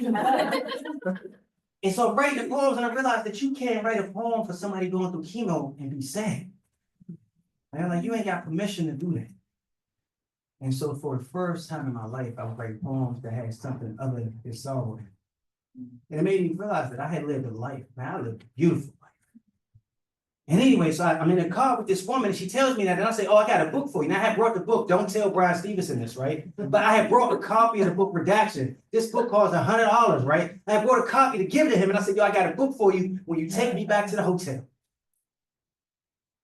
And so I'm writing the poems, and I realized that you can't write a poem for somebody going through chemo and be sad. And I'm like, you ain't got permission to do that. And so for the first time in my life, I would write poems that had something other than sorrow in it. And it made me realize that I had lived a life, man, I lived a beautiful life. And anyway, so I'm in a car with this woman, and she tells me that, and I say, oh, I got a book for you. Now, I had brought the book. Don't tell Brian Stevenson this, right? But I had brought a copy of the book Redaction. This book costs $100, right? I had brought a copy to give to him, and I said, yo, I got a book for you when you take me back to the hotel.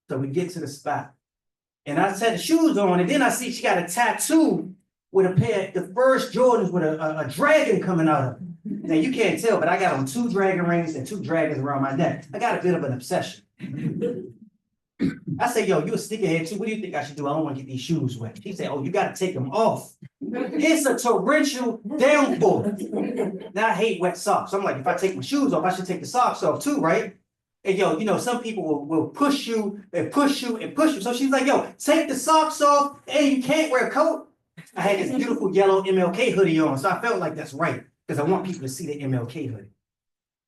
So we get to the spot, and I set the shoes on, and then I see she got a tattoo with a pair, the first Jordans with a dragon coming out of it. Now, you can't tell, but I got on 2 dragon rings and 2 dragons around my neck. I got a bit of an obsession. I say, yo, you a sneakerhead too. What do you think I should do? I don't want to get these shoes wet. She said, oh, you got to take them off. It's a torrential downpour. Now I hate wet socks. So I'm like, if I take my shoes off, I should take the socks off too, right? And yo, you know, some people will push you and push you and push you. So she's like, yo, take the socks off and you can't wear a coat. I had this beautiful yellow MLK hoodie on. So I felt like that's right because I want people to see the MLK hoodie.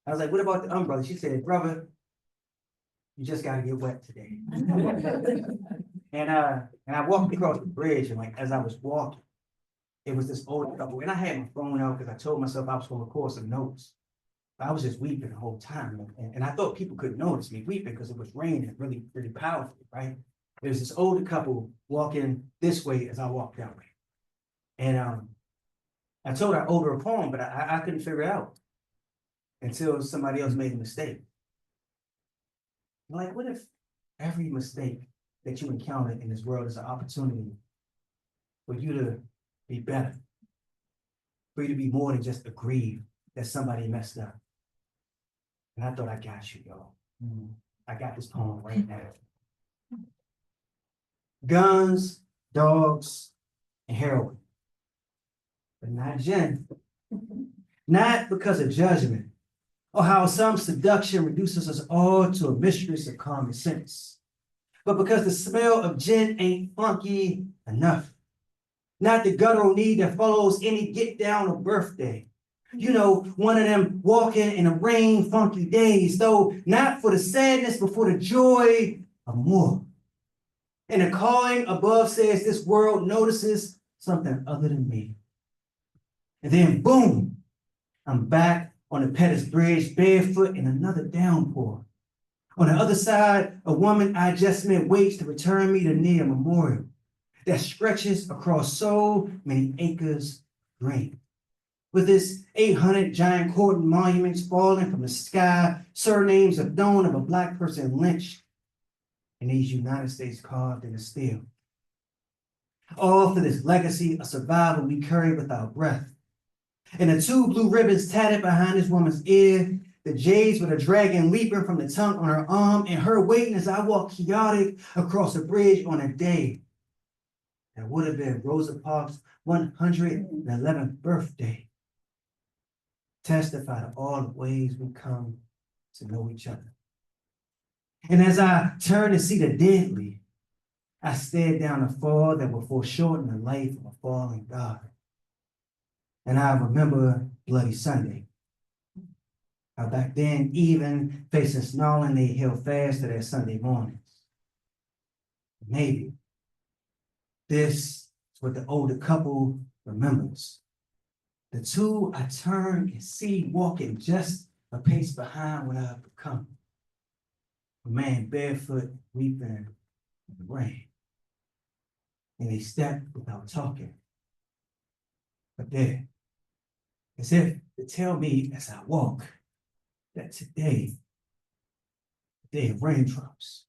I was like, what about the umbrella? She said, brother, you just got to get wet today. And I walked across the bridge, and like as I was walking, it was this old couple, and I had my phone out because I told myself I was going to record some notes. But I was just weeping the whole time, and I thought people could notice me weeping because it was raining really, really powerfully, right? There's this older couple walking this way as I walked that way, and I told her I owed her a poem, but I couldn't figure it out until somebody else made a mistake. Like, what if every mistake that you encounter in this world is an opportunity for you to be better, for you to be more than just aggrieved that somebody messed up? And I thought, I got you, y'all. I got this poem right now. Guns, dogs, and heroin. But not gin. Not because of judgment, or how some seduction reduces us all to a mistress of common sense, but because the smell of gin ain't funky enough. Not the guttural need that follows any get down or birthday. You know, one of them walking in the rain funky days, though not for the sadness, but for the joy of more. And the calling above says this world notices something other than me. And then boom, I'm back on the Pettus Bridge, barefoot in another downpour. On the other side, a woman I just met waits to return me to near memorial that stretches across so many acres of green. With its 800 giant cordon monuments falling from the sky, surnames of known of a Black person lynched, and these United States carved in the steel. All for this legacy of survival we carry with our breath. And the 2 blue ribbons tatted behind this woman's ear, the jades with a dragon leaping from the tongue on her arm, and her waiting as I walk chaotic across the bridge on a day that would have been Rosa Parks' 111th birthday. Testify to all the ways we come to know each other. And as I turn to see the deadly, I stared down a fall that will foreshorten the life of a fallen God. And I remember Bloody Sunday. How back then, even facing snarling, they held fast to their Sunday mornings. Maybe this is what the older couple remembers. The 2 I turn and see walking just a pace behind what I've become. A man barefoot, weeping in the rain. And they step without talking. But there, as if to tell me as I walk, that today, the day of raindrops,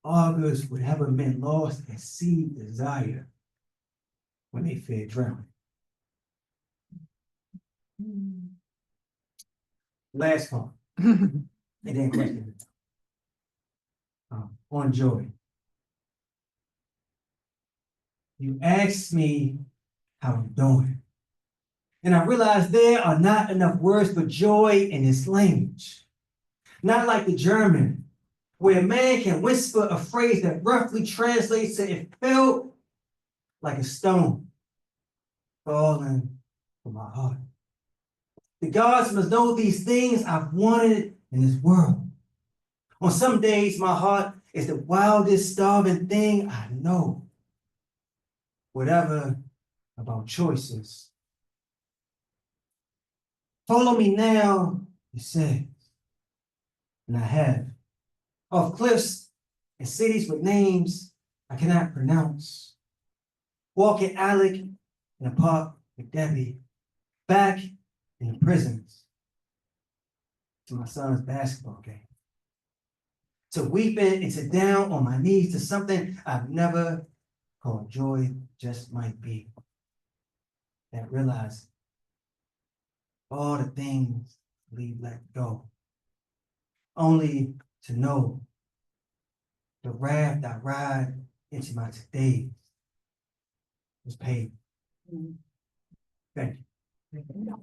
augurs whatever men lost at sea desire when they feared drowning. Last one, and then question. On joy. You asked me how I'm doing. And I realized there are not enough words for joy in this language. Not like the German, where a man can whisper a phrase that roughly translates to "it felt like a stone falling from my heart." The gods must know these things I've wanted in this world. On some days, my heart is the wildest, starving thing I know. Whatever about choices. Follow me now, he says. And I have. of cliffs and cities with names I cannot pronounce. Walking Alec in the park with Debbie, back in the prisons to my son's basketball game. To weeping and to down on my knees to something I've never called joy just might be. That realize all the things we let go. Only to know the raft I ride into my today was paid. Thank you.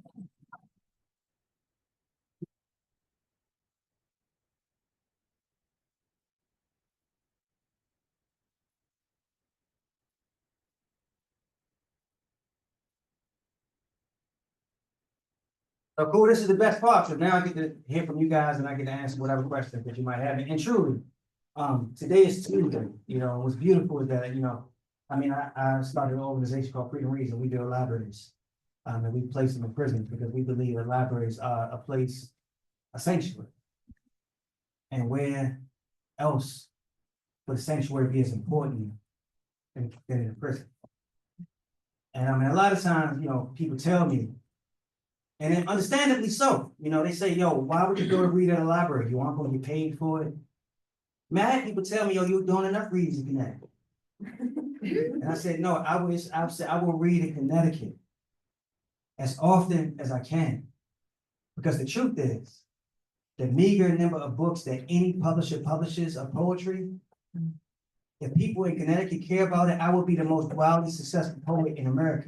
So cool, this is the best part, so now I get to hear from you guys and I get to answer whatever questions that you might have. And truly, today is Tuesday, what's beautiful is that, I mean, I started an organization called Freedom Reads, and we do libraries. And we place them in prisons because we believe that libraries are a place, a sanctuary. And where else would a sanctuary be as important than in a prison? And I mean, a lot of times, people tell me, and then understandably so, they say, yo, why would you go to read at a library? You aren't going to be paid for it. Mad people tell me, yo, you're doing enough readings in Connecticut. And I said, no, I will read in Connecticut as often as I can. Because the truth is, the meager number of books that any publisher publishes of poetry, if people in Connecticut care about it, I will be the most wildly successful poet in America.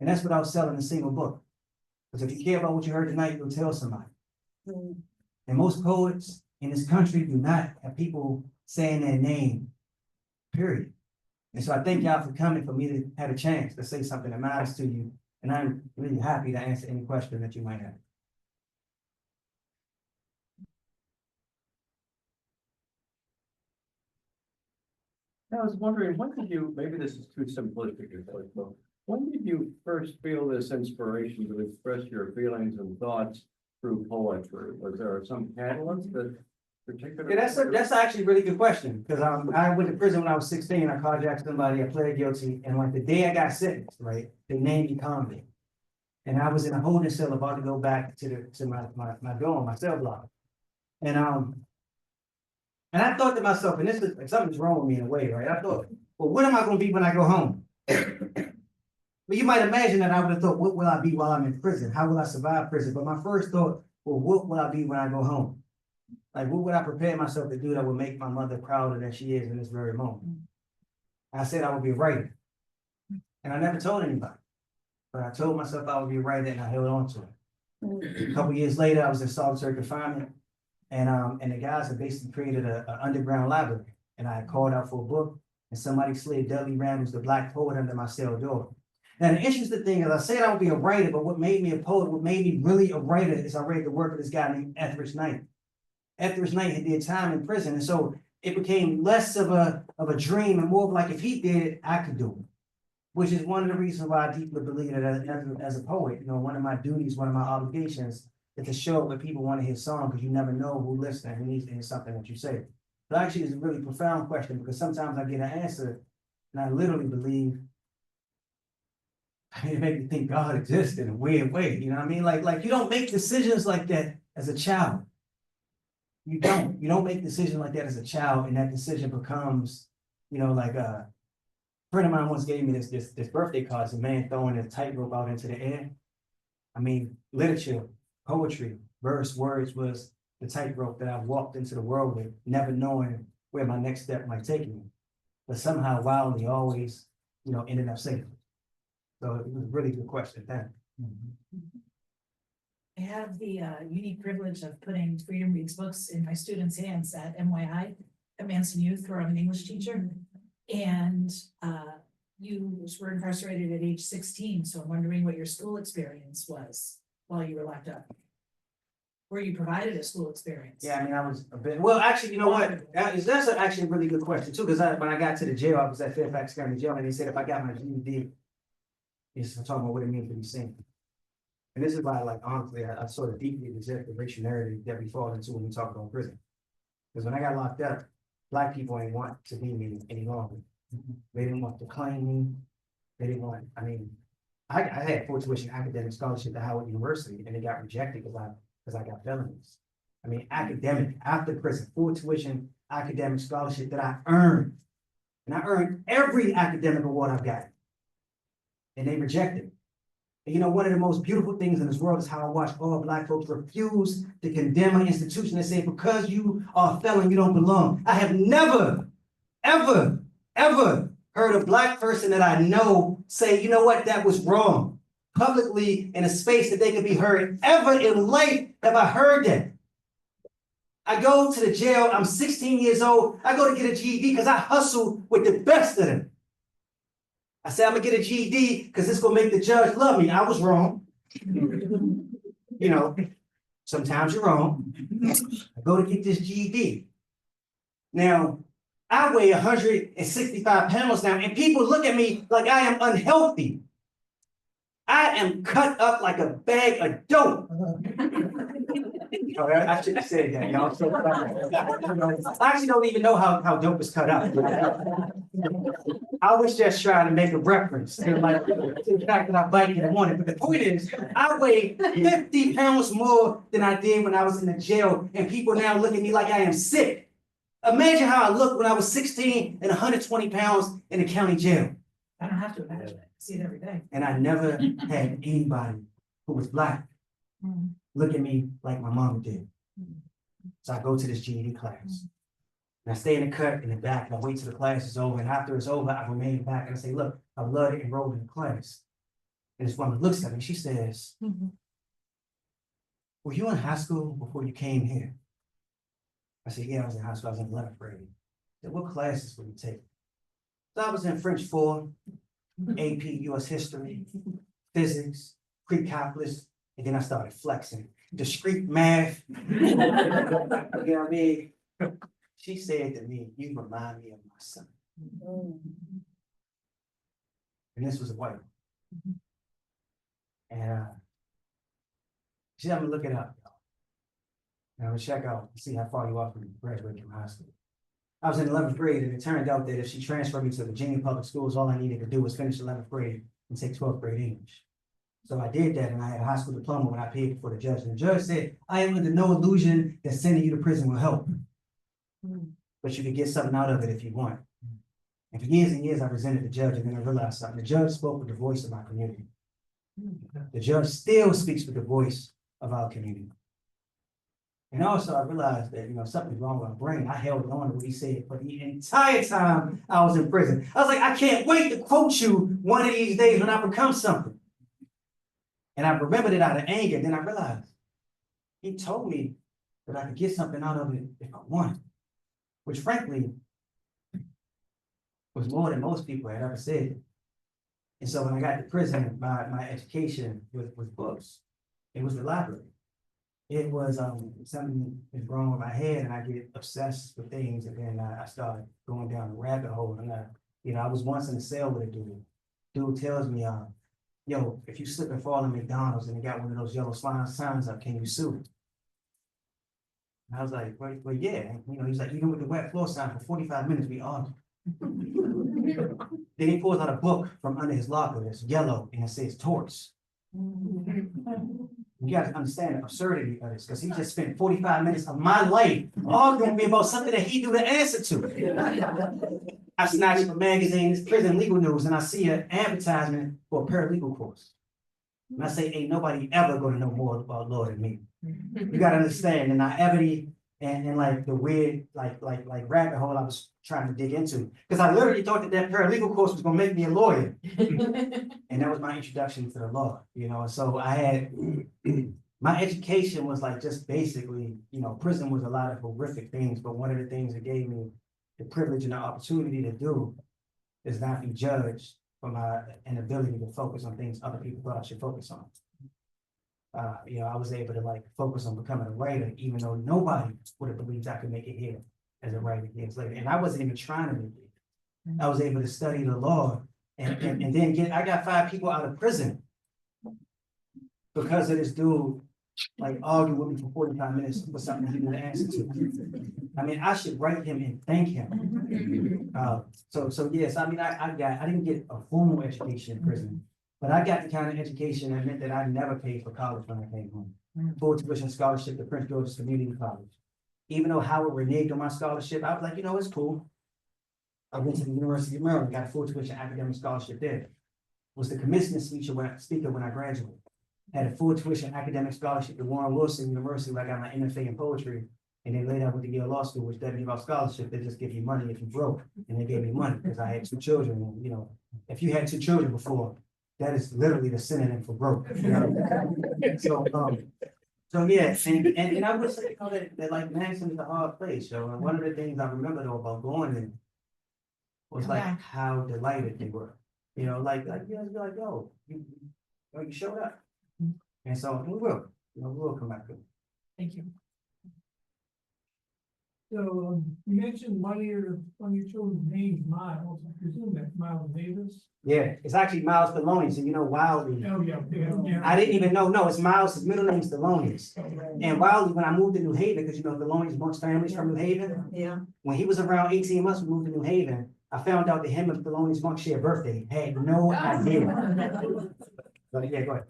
And that's without selling a single book. Because if you care about what you heard tonight, you'll tell somebody. And most poets in this country do not have people saying their name, period. And so I thank y'all for coming, for me to have a chance to say something that matters to you. And I'm really happy to answer any question that you might have. I was wondering, when did you, maybe this is too simplistic, but when did you first feel this inspiration to express your feelings and thoughts through poetry? Was there some catalyst that particular? Yeah, that's actually a really good question, because I went to prison when I was 16. I carjacked somebody, I pled guilty, and like the day I got sentenced, right, they named me convict. And I was in a holding cell about to go back to my dorm, my cell block. And I thought to myself, and this is like, something's wrong with me in a way, right? I thought, well, what am I gonna be when I go home? But you might imagine that I would have thought, what will I be while I'm in prison? How will I survive prison? But my first thought, well, what will I be when I go home? Like, what would I prepare myself to do that would make my mother prouder than she is in this very moment? I said I would be a writer. And I never told anybody. But I told myself I would be a writer, and I held on to it. A couple years later, I was in solitary confinement. And the guys had basically created an underground library. And I called out for a book, and somebody slid Dudley Randall's The Black Poet under my cell door. Now, the interesting thing is, I said I would be a writer, but what made me a poet, what made me really a writer, is I read the work of this guy named Etheridge Knight. Etheridge Knight had did time in prison, and so it became less of a dream and more of like, if he did it, I could do it. Which is one of the reasons why I deeply believe that as a poet, one of my duties, one of my obligations is to show up when people want to hear song, because you never know who listens and who needs to hear something that you say. So actually, it's a really profound question, because sometimes I get an answer and I literally believe, it made me think God exists in a weird way. You know what I mean? Like you don't make decisions like that as a child. You don't make decisions like that as a child, and that decision becomes, like a friend of mine once gave me this birthday card. It's a man throwing a tightrope out into the air. I mean, literature, poetry, verse, words was the tightrope that I walked into the world with, never knowing where my next step might take me. But somehow, wildly, always, ended up safe. So it was a really good question. Thank you. I have the unique privilege of putting Freedom Reads books in my students' hands at MYI, at Manson Youth, where I'm an English teacher. And you were incarcerated at age 16, so I'm wondering what your school experience was while you were locked up. Were you provided a school experience? Yeah, I mean, I was a bit, well, actually, you know what? That's actually a really good question too, because when I got to the jail, I was at Fairfax County Jail, and they said if I got my GED, it's talking about what it means to be seen. And this is why, like, honestly, I sort of deeply reject the racial narrative that we fall into when we talk about prison. Because when I got locked up, Black people ain't want to be me any longer. They didn't want to claim me. They didn't want, I had full tuition academic scholarship at Howard University, and it got rejected because I got felonies. Academic, after prison, full tuition academic scholarship that I earned. And I earned every academic award I've got. And they rejected it. And you know, one of the most beautiful things in this world is how I watch all Black folks refuse to condemn an institution and say, because you are a felon, you don't belong. I have never, ever, ever heard a Black person that I know say, you know what, that was wrong. Publicly in a space that they could be heard. Ever in life have I heard that. I go to the jail, I'm 16 years old, I go to get a GED because I hustle with the best of them. I said, I'm gonna get a GED because it's gonna make the judge love me. I was wrong. You know, sometimes you're wrong. I go to get this GED. Now, I weigh 165 pounds now, and people look at me like I am unhealthy. I am cut up like a bag of dope. I shouldn't have said that, y'all. I actually don't even know how dope is cut up. I was just trying to make a reference to the fact that I bite it and want it. But the point is, I weigh 50 pounds more than I did when I was in the jail, and people now look at me like I am sick. Imagine how I looked when I was 16 and 120 pounds in the county jail. I don't have to imagine it, I see it every day. And I never had anybody who was Black look at me like my mom did. So I go to this GED class. And I stay in the cut in the back, and I wait till the class is over. And after it's over, I remain back and I say, look, I would love to enroll in the class. And this woman looks at me, she says, were you in high school before you came here? I said, yeah, I was in high school, I was in 11th grade. I said, what classes were you taking? So I was in French 4, AP US History, Physics, Pre-Calculus, and then I started flexing. Discrete math. You know what I mean? She said to me, you remind me of my son. And this was a white one. And she said, I'm gonna look it up, y'all. And I'm gonna check out and see how far you are from graduating from high school. I was in 11th grade, and it turned out that if she transferred me to Virginia Public Schools, all I needed to do was finish 11th grade and take 12th grade English. So I did that, and I had a high school diploma when I paid before the judge. And the judge said, I am under no illusion that sending you to prison will help. But you can get something out of it if you want. And for years and years, I resented the judge, and then I realized something. The judge spoke with the voice of my community. The judge still speaks with the voice of our community. And also, I realized that, you know, something's wrong with my brain. I held on to what he said for the entire time I was in prison. I was like, I can't wait to quote you one of these days when I become something. And I remembered it out of anger. Then I realized he told me that I could get something out of it if I wanted, which frankly was more than most people had ever said. And so when I got to prison, my education was books. It was the library. It was something is wrong with my head, and I get obsessed with things, and then I started going down a rabbit hole. And I was once in a cell with a dude. Dude tells me, yo, if you slip and fall in McDonald's and they got one of those yellow signs up, can you sue? And I was like, well, yeah. He's like, even with the wet floor sign, for 45 minutes, we argued. Then he pulls out a book from under his locker that's yellow and it says torts. You got to understand the absurdity of this, because he just spent 45 minutes of my life arguing with me about something that he knew the answer to. I snatched a magazine, it's Prison Legal News, and I see an advertisement for a paralegal course. And I say, ain't nobody ever going to know more about law than me. You got to understand the naivety and like the weird, like rabbit hole I was trying to dig into. Because I literally thought that paralegal course was going to make me a lawyer. And that was my introduction to the law, And so I had, my education was like just basically, prison was a lot of horrific things, but one of the things that gave me the privilege and the opportunity to do is not be judged for my inability to focus on things other people thought I should focus on. I was able to focus on becoming a writer, even though nobody would have believed I could make it here as a writer years later. And I wasn't even trying to make it. I was able to study the law and then I got 5 people out of prison because of this dude like argue with me for 45 minutes for something he didn't answer to. I mean, I should write him and thank him. So yes, I mean, I didn't get a formal education in prison, but I got the kind of education that meant that I never paid for college when I came home. Full tuition scholarship to Prince George's Community College. Even though Howard reneged on my scholarship, I was like, it's cool. I went to the University of Maryland, got a full tuition academic scholarship there. Was the commencement speaker when I graduated. Had a full tuition academic scholarship to Warren Wilson University, where I got my MFA in poetry. And then later I went to Yale Law School, which doesn't give out scholarship, they just give you money if you broke. And they gave me money because I had 2 children. And, if you had 2 children before, that is literally the synonym for broke. So yeah, and I would say that like Manson is a hard place. So one of the things I remember though about going in was like how delighted they were. You guys be like, yo, you showed up. And so we'll come back to it. Thank you. So, you mentioned one of your children's names, Miles, I presume that's Miles Davis? Yeah, it's actually Miles Thelonious, and Wildly. Oh, yeah. I didn't even know, no, it's Miles, his middle name's Thelonious. And Wildly, when I moved to New Haven, because Thelonious Monk's family's from New Haven. Yeah. When he was around 18 months, we moved to New Haven. I found out that him and Thelonious Monk share a birthday. Had no idea. But yeah, go ahead.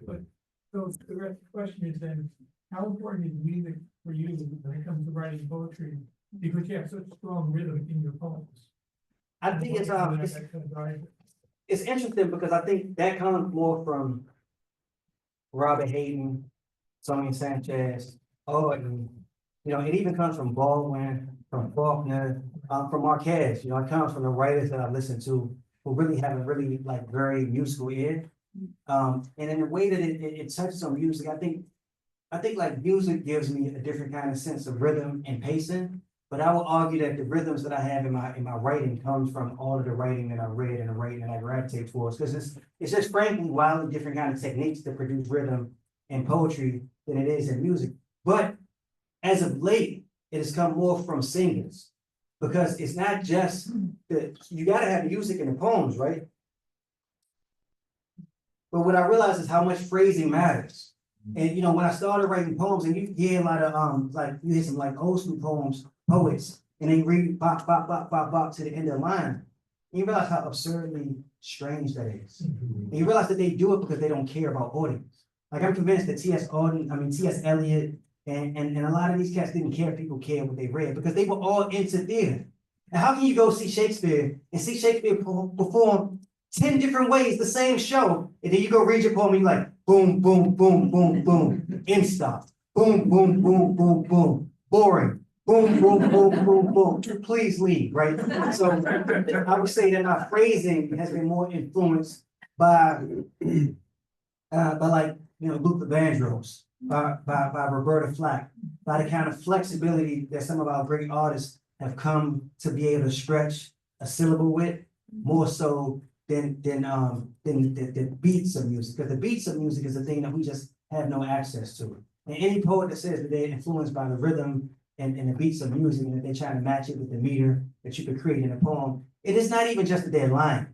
So the rest of the question is then, how important is music for you when it comes to writing poetry? Because you have such strong rhythm in your poems. I think it's interesting because I think that comes more from Robert Hayden, Tony Sanchez, and it even comes from Baldwin, from Faulkner, from Marquez. It comes from the writers that I listen to who really have a really like very musical ear. And in the way that it touches on music, I think like music gives me a different kind of sense of rhythm and pacing. But I will argue that the rhythms that I have in my writing comes from all of the writing that I read and the writing that I gravitate towards. Because it's just frankly wildly different kind of techniques to produce rhythm and poetry than it is in music. But as of late, it has come more from singers. Because it's not just you gotta have music in the poems, right? But what I realized is how much phrasing matters. And when I started writing poems, and you hear a lot of you hear some like old school poets, and they read bop, bop, bop, bop, bop to the end of the line. And you realize how absurdly strange that is. And you realize that they do it because they don't care about audience. Like I'm convinced that T.S. Eliot and a lot of these cats didn't care if people cared what they read because they were all into theater. And how can you go see Shakespeare and see Shakespeare perform 10 different ways the same show, and then you go read your poem and you're like, boom, boom, boom, boom, boom, end stop, boom, boom, boom, boom, boom, boring, boom, boom, boom, boom, boom, please leave, right? So I would say that my phrasing has been more influenced by Luther Vandross, by Roberta Flack, by the kind of flexibility that some of our great artists have come to be able to stretch a syllable with, more so than the beats of music, because the beats of music is the thing that we just have no access to. And any poet that says that they're influenced by the rhythm and the beats of music, and that they're trying to match it with the meter that you could create in a poem, it is not even just that they're lying.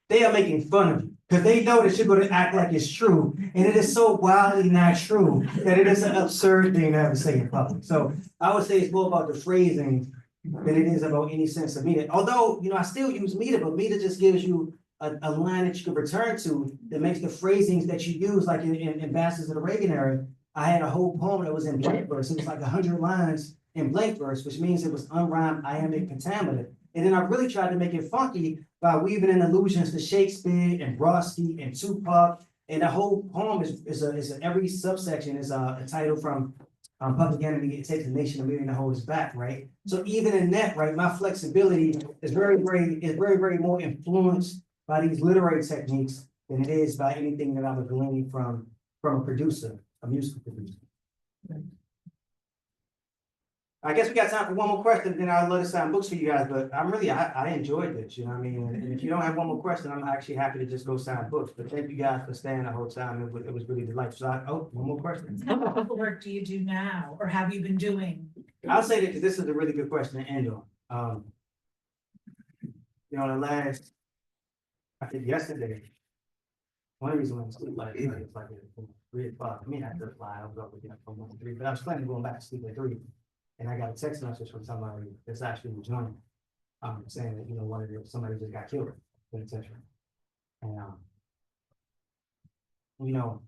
They are making fun of you because they know that you're going to act like it's true, and it is so wildly not true that it is an absurd thing to have to say in public. So I would say it's more about the phrasing than it is about any sense of meter. Although, I still use meter, but meter just gives you a line that you can return to that makes the phrasings that you use, like in Bastards of the Reagan era. I had a whole poem that was in blank verse. It was like 100 lines in blank verse, which means it was unrhymed, iambic pentameter. And then I really tried to make it funky by weaving in allusions to Shakespeare and Brodsky and Tupac. And the whole poem is every subsection is a title from Public Enemy. It takes a nation a million to hold us back, right? So even in that, right, my flexibility is very, very more influenced by these literary techniques than it is by anything that I would glean from a producer, a musical producer. I guess we got time for one more question, then I'll let us sign books for you guys, but I enjoyed this, you know what I mean? And if you don't have one more question, I'm actually happy to just go sign books, but thank you guys for staying the whole time. It was really delightful. So one more question. What work do you do now, or have you been doing? I'll say that because this is a really good question to end on. The last, I think yesterday, One reason why I sleep like, it's like at 3 o'clock, I mean, I could fly, I was up with, from 1 to 3, but I was planning on going back to sleep at 3. And I got a text message from somebody that's actually joining, saying that, somebody just got killed in the century. And, well,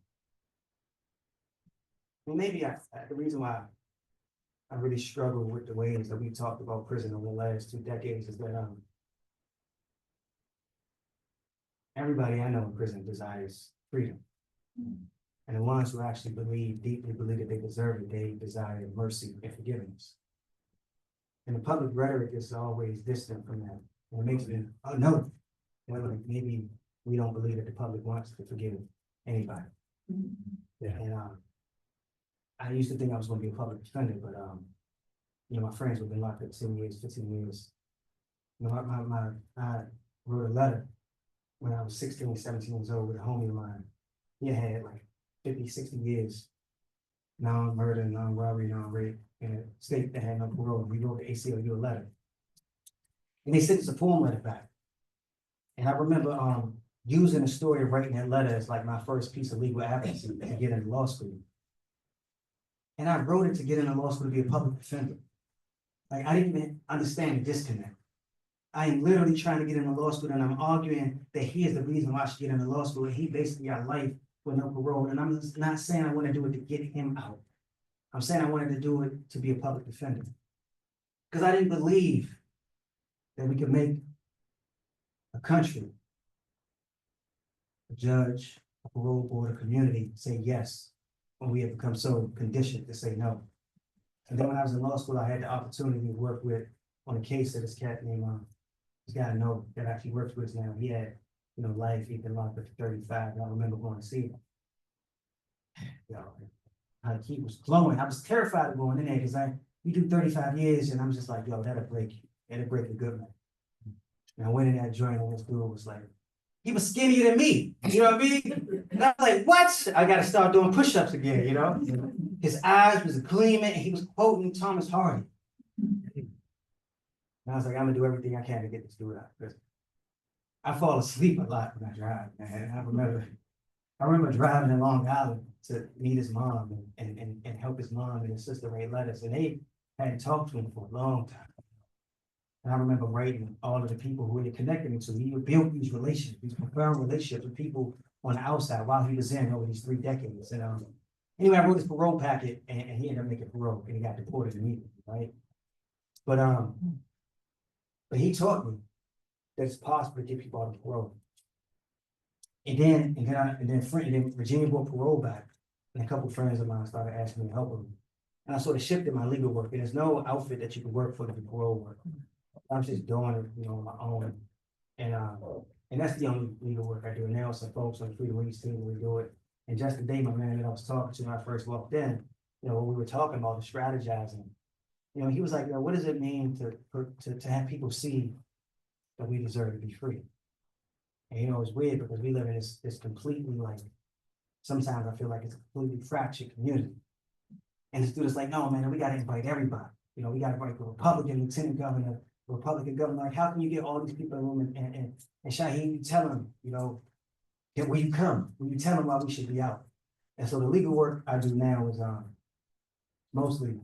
maybe the reason why I really struggle with the ways that we talked about prison over the last 2 decades is that, everybody I know in prison desires freedom. And the ones who actually deeply believe that they deserve it, they desire mercy and forgiveness. And the public rhetoric is always distant from that. And it makes me, oh no, like maybe we don't believe that the public wants to forgive anybody. Yeah. And I used to think I was going to be a public defender, but my friends who've been locked up 10 years, 15 years. I wrote a letter when I was 16, 17 years old with a homie of mine. He had like 50, 60 years, non-murder, non-robbery, non-rape, in a state that had no parole. We wrote the ACLU a letter. And they sent us a form letter back. And I remember using the story of writing that letter as like my first piece of legal advocacy to get into law school. And I wrote it to get into law school to be a public defender. Like I didn't even understand the disconnect. I am literally trying to get into law school and I'm arguing that he is the reason why I should get into law school. And he basically got life with no parole. And I'm not saying I want to do it to get him out. I'm saying I wanted to do it to be a public defender. Because I didn't believe that we could make a country, a judge, a parole board, a community say yes when we have become so conditioned to say no. And then when I was in law school, I had the opportunity to work with on a case of this cat named this guy I know that actually works with us now. He had, life, he'd been locked up for 35. And I remember going to see him. He was glowing. I was terrified of going in there because we do 35 years and I'm just like, that'll break you. It'll break a good man. And I went in that joint and this dude was like, he was skinnier than me. You know what I mean? And I was like, what? I got to start doing push-ups again, His eyes was gleaming and he was quoting Thomas Hardy. And I was like, I'm gonna do everything I can to get this dude out. Because I fall asleep a lot when I drive, man. I remember driving in Long Island to meet his mom and help his mom and his sister write letters. And they hadn't talked to him for a long time. And I remember writing all of the people who he had connected me to. He would build these relationships, these profound relationships with people on the outside while he was in over these 3 decades. And anyway, I wrote his parole packet and he ended up making parole and he got deported immediately, right? But he taught me that it's possible to get people out of parole. And then Virginia brought parole back, and a couple of friends of mine started asking me to help them. And I sort of shifted my legal work. And there's no outfit that you can work for to do parole work. I'm just doing it, on my own. And that's the only legal work I do. And there are some folks on the Freedom Release team we do it. And just the day my man that I was talking to when I first walked in, when we were talking about the strategizing, he was like, what does it mean to have people see that we deserve to be free? And it's weird because we live in this completely sometimes I feel like it's a completely fractured community. And the students like, no, man, we got to invite everybody. We got to invite the Republican lieutenant governor, the Republican governor. Like, how can you get all these people in the room and Shaheed, you tell them, that when you come, when you tell them why we should be out. And so the legal work I do now is mostly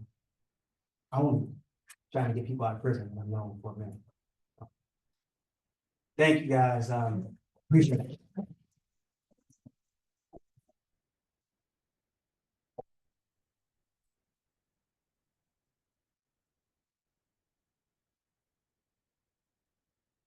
only trying to get people out of prison. I'm known for a minute. Thank you guys. Appreciate it.